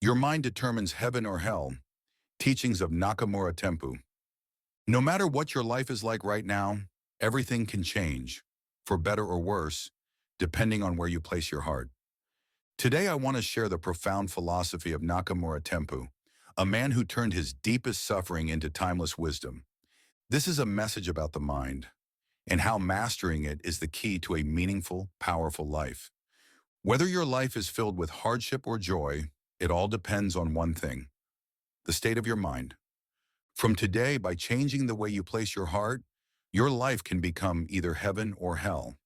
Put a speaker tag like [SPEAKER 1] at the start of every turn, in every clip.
[SPEAKER 1] Your mind determines heaven or hell. Teachings of Nakamura Tempu. No matter what your life is like right now, everything can change, for better or worse, depending on where you place your heart. Today I want to share the profound philosophy of Nakamura Tempu, a man who turned his deepest suffering into timeless wisdom. This is a message about the mind, and how mastering it is the key to a meaningful, powerful life. Whether your life is filled with hardship or joy, it all depends on one thing: the state of your mind. From today, by changing the way you place your heart, your life can become either heaven or hell.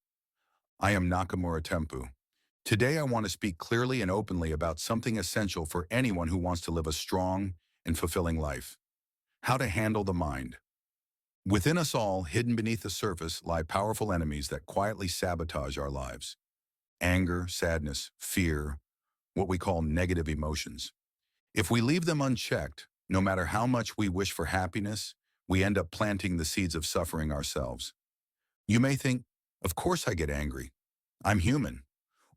[SPEAKER 1] I am Nakamura Tempu. Today I want to speak clearly and openly about something essential for anyone who wants to live a strong and fulfilling life: how to handle the mind. Within us all, hidden beneath the surface, lie powerful enemies that quietly sabotage our lives. Anger, sadness, fear, what we call negative emotions. If we leave them unchecked, no matter how much we wish for happiness, we end up planting the seeds of suffering ourselves. You may think, of course I get angry. I'm human.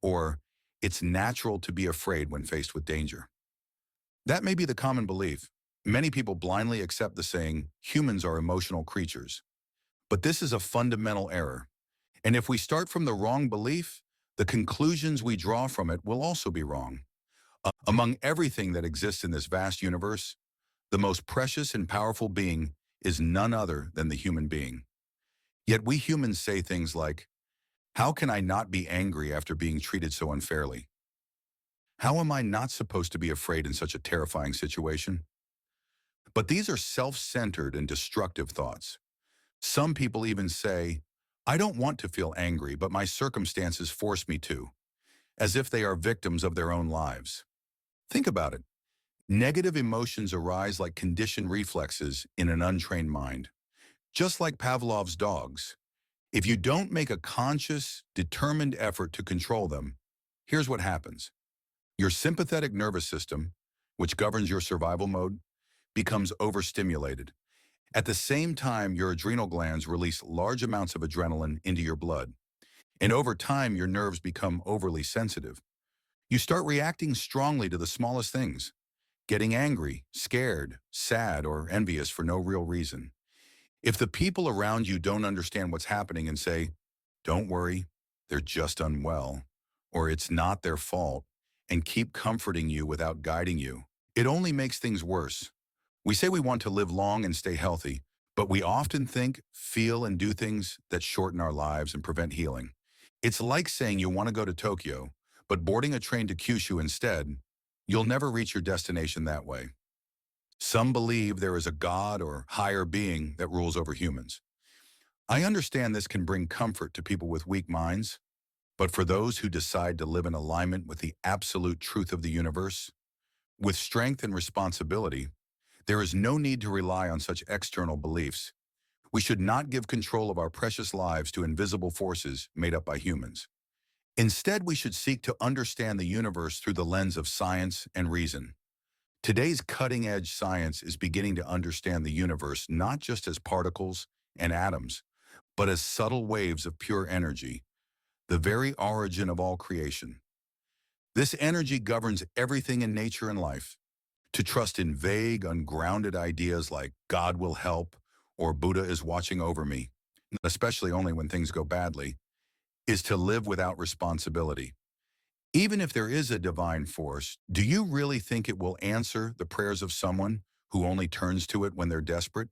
[SPEAKER 1] Or, it's natural to be afraid when faced with danger. That may be the common belief. Many people blindly accept the saying, humans are emotional creatures. But this is a fundamental error. And if we start from the wrong belief, the conclusions we draw from it will also be wrong. Among everything that exists in this vast universe, the most precious and powerful being is none other than the human being. Yet we humans say things like, how can I not be angry after being treated so unfairly? How am I not supposed to be afraid in such a terrifying situation? But these are self-centered and destructive thoughts. Some people even say, I don't want to feel angry, but my circumstances force me to, as if they are victims of their own lives. Think about it. Negative emotions arise like conditioned reflexes in an untrained mind. Just like Pavlov's dogs, if you don't make a conscious, determined effort to control them, here's what happens. Your sympathetic nervous system, which governs your survival mode, becomes overstimulated. At the same time, your adrenal glands release large amounts of adrenaline into your blood. And over time, your nerves become overly sensitive. You start reacting strongly to the smallest things, getting angry, scared, sad, or envious for no real reason. If the people around you don't understand what's happening and say, don't worry, they're just unwell, or it's not their fault, and keep comforting you without guiding you, it only makes things worse. We say we want to live long and stay healthy, but we often think, feel, and do things that shorten our lives and prevent healing. It's like saying you want to go to Tokyo, but boarding a train to Kyushu instead. You'll never reach your destination that way. Some believe there is a God or higher being that rules over humans. I understand this can bring comfort to people with weak minds, but for those who decide to live in alignment with the absolute truth of the universe, with strength and responsibility, there is no need to rely on such external beliefs. We should not give control of our precious lives to invisible forces made up by humans. Instead, we should seek to understand the universe through the lens of science and reason. Today's cutting-edge science is beginning to understand the universe not just as particles and atoms, but as subtle waves of pure energy, the very origin of all creation. This energy governs everything in nature and life. To trust in vague, ungrounded ideas like God will help or Buddha is watching over me, especially only when things go badly, is to live without responsibility. Even if there is a divine force, do you really think it will answer the prayers of someone who only turns to it when they're desperate?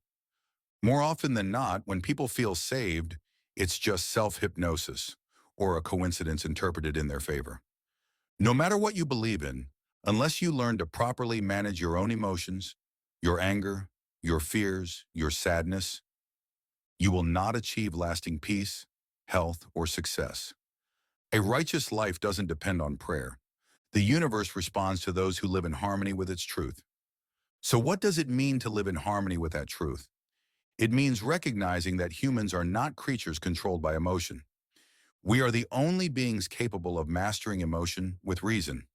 [SPEAKER 1] More often than not, when people feel saved, it's just self-hypnosis or a coincidence interpreted in their favor. No matter what you believe in, unless you learn to properly manage your own emotions, your anger, your fears, your sadness, you will not achieve lasting peace, health, or success. A righteous life doesn't depend on prayer. The universe responds to those who live in harmony with its truth. So what does it mean to live in harmony with that truth? It means recognizing that humans are not creatures controlled by emotion. We are the only beings capable of mastering emotion with reason.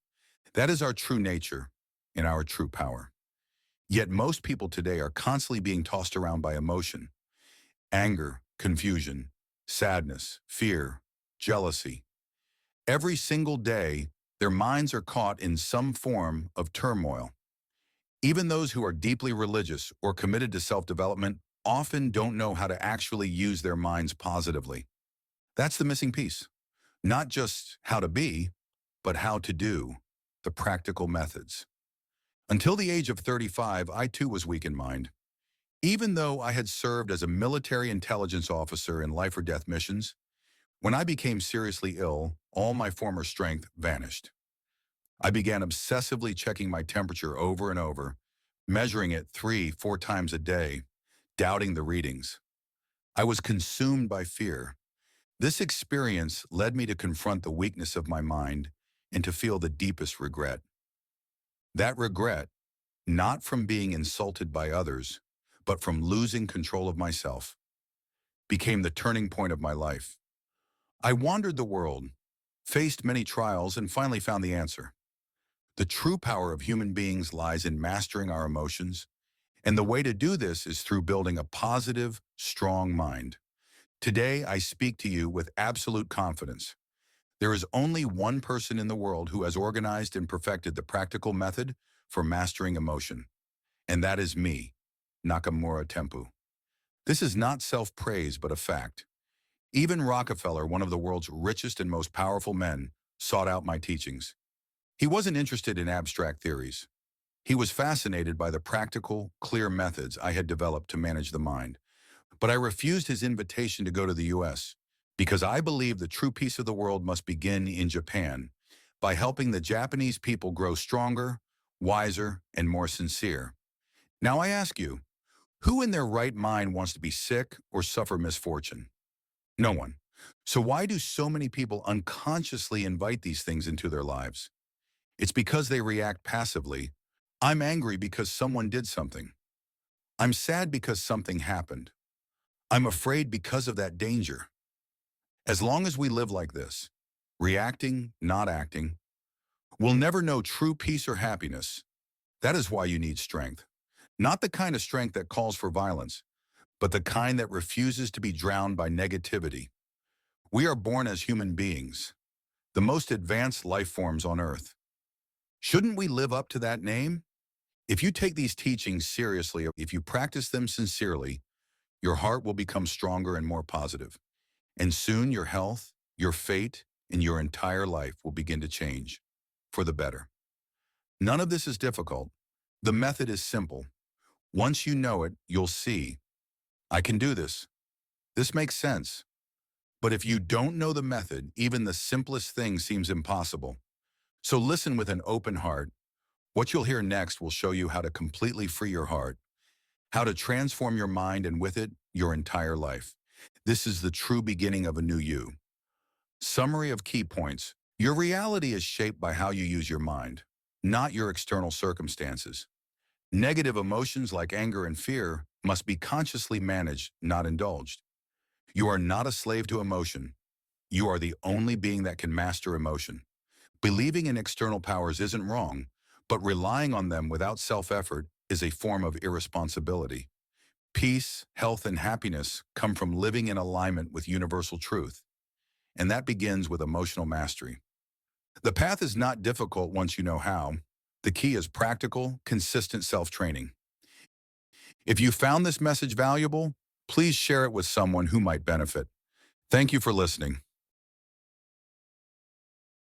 [SPEAKER 1] That is our true nature and our true power. Yet most people today are constantly being tossed around by emotion: anger, confusion, sadness, fear, jealousy. Every single day, Their minds are caught in some form of turmoil. Even those who are deeply religious or committed to self-development often don't know how to actually use their minds positively. That's the missing piece. Not just how to be, but how to do, the practical methods. Until the age of 35, I too was weak in mind. Even though I had served as a military intelligence officer in life or death missions, when I became seriously ill, all my former strength vanished. I began obsessively checking my temperature over and over, measuring it 3, 4 times a day, doubting the readings. I was consumed by fear. This experience led me to confront the weakness of my mind and to feel the deepest regret. That regret, not from being insulted by others, but from losing control of myself, became the turning point of my life. I wandered the world, faced many trials, and finally found the answer. The true power of human beings lies in mastering our emotions, and the way to do this is through building a positive, strong mind. Today, I speak to you with absolute confidence. There is only one person in the world who has organized and perfected the practical method for mastering emotion, and that is me, Nakamura Tempu. This is not self-praise, but a fact. Even Rockefeller, one of the world's richest and most powerful men, sought out my teachings. He wasn't interested in abstract theories. He was fascinated by the practical, clear methods I had developed to manage the mind. But I refused his invitation to go to the US because I believe the true peace of the world must begin in Japan by helping the Japanese people grow stronger, wiser, and more sincere. Now I ask you, who in their right mind wants to be sick or suffer misfortune? No one. So why do so many people unconsciously invite these things into their lives? It's because they react passively. I'm angry because someone did something. I'm sad because something happened. I'm afraid because of that danger. As long as we live like this, reacting, not acting, we'll never know true peace or happiness. That is why you need strength. Not the kind of strength that calls for violence, but the kind that refuses to be drowned by negativity. We are born as human beings, the most advanced life forms on Earth. Shouldn't we live up to that name? If you take these teachings seriously, if you practice them sincerely, your heart will become stronger and more positive. And soon your health, your fate, and your entire life will begin to change for the better. None of this is difficult. The method is simple. Once you know it, you'll see, I can do this. This makes sense. But if you don't know the method, even the simplest thing seems impossible. So listen with an open heart. What you'll hear next will show you how to completely free your heart, how to transform your mind and with it, your entire life. This is the true beginning of a new you. Summary of key points. Your reality is shaped by how you use your mind, not your external circumstances. Negative emotions like anger and fear must be consciously managed, not indulged. You are not a slave to emotion. You are the only being that can master emotion. Believing in external powers isn't wrong, but relying on them without self-effort is a form of irresponsibility. Peace, health, and happiness come from living in alignment with universal truth, and that begins with emotional mastery. The path is not difficult once you know how. The key is practical, consistent self-training. If you found this message valuable, please share it with someone who might benefit. Thank you for listening.